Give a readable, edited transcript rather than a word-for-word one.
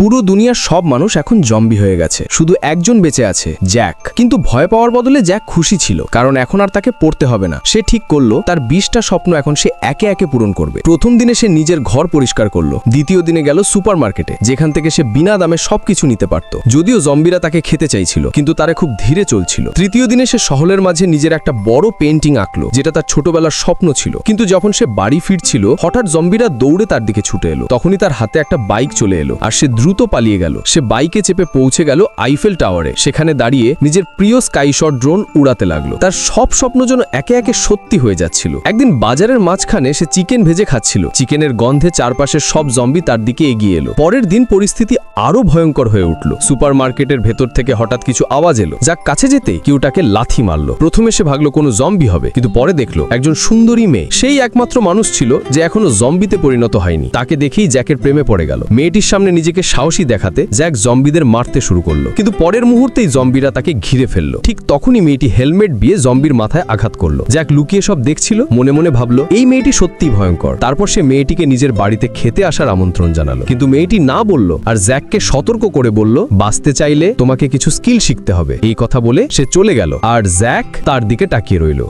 পুরো দুনিয়ার সব মানুষ এখন জম্বি হয়ে গেছে, শুধু একজন বেঁচে আছে, জ্যাক। কিন্তু ভয় পাওয়ার বদলে জ্যাক খুশি ছিল, কারণ এখন আর তাকে পড়তে হবে না। সে ঠিক করলো তার 20টা স্বপ্ন এখন সে একে একে পূরণ করবে। প্রথম দিনে সে নিজের ঘর পরিষ্কার করলো, দ্বিতীয় দিনে গেল সুপারমার্কেটে, যেখান থেকে সে বিনা দামে সবকিছু নিতে পারত। যদিও জম্বিরা তাকে খেতে চাইছিল, কিন্তু তারা খুব ধীরে চলছিল। তৃতীয় দিনে সে শহরের মাঝে নিজের একটা বড় পেইন্টিং আঁকলো, যেটা তার ছোটবেলার স্বপ্ন ছিল। কিন্তু যখন সে বাড়ি ফিরছিল, হঠাৎ জম্বিরা দৌড়ে তার দিকে ছুটে এলো। তখনই তার হাতে একটা বাইক চলে এলো, আর সে দ্রুত পালিয়ে গেল। সে বাইকে চেপে পৌঁছে গেল আইফেল টাওয়ারে। সেখানে দাঁড়িয়ে নিজের প্রিয় স্কাইশট ড্রোন উড়াতে লাগলো। তার সব স্বপ্ন যেন একে একে সত্যি হয়ে যাচ্ছিল। একদিন বাজারের মাঝখানে সে চিকেন ভেজে খাচ্ছিল। চিকেনের গন্ধে চারপাশের সব জম্বি তার দিকে এগিয়ে এলো। পরের দিন পরিস্থিতি আরো ভয়ঙ্কর হয়ে উঠল। সুপারমার্কেটের ভেতর থেকে হঠাৎ কিছু আওয়াজ এলো। যাক কাছে যেতেই কেউ তাকে লাথি মারলো। প্রথমে সে ভাগলো কোনো জম্বি হবে, কিন্তু পরে দেখলো একজন সুন্দরী মেয়ে। সেই একমাত্র মানুষ ছিল যে এখনো জম্বিতে পরিণত হয়নি। তাকে দেখেই জ্যাকের প্রেমে পড়ে গেল। মেয়েটির সামনে নিজেকে সাহসী দেখাতে জ্যাক জম্বিদের মারতে শুরু করলো, কিন্তু পরের মুহূর্তেই জম্বিরা তাকে ঘিরে ফেললো। ঠিক তখনই মেয়েটি হেলমেট দিয়ে জম্বির মাথায় আঘাত করলো। জ্যাক লুকিয়ে সব দেখছিল, মনে মনে ভাবলো এই মেয়েটি সত্যিই ভয়ঙ্কর। তারপর সে মেয়েটিকে নিজের বাড়িতে খেতে আসার আমন্ত্রণ জানালো, কিন্তু মেয়েটি না বলল, আর জ্যাককে সতর্ক করে বলল বাঁচতে চাইলে তোমাকে কিছু স্কিল শিখতে হবে। এই কথা বলে সে চলে গেল, আর জ্যাক তার দিকে তাকিয়ে রইল।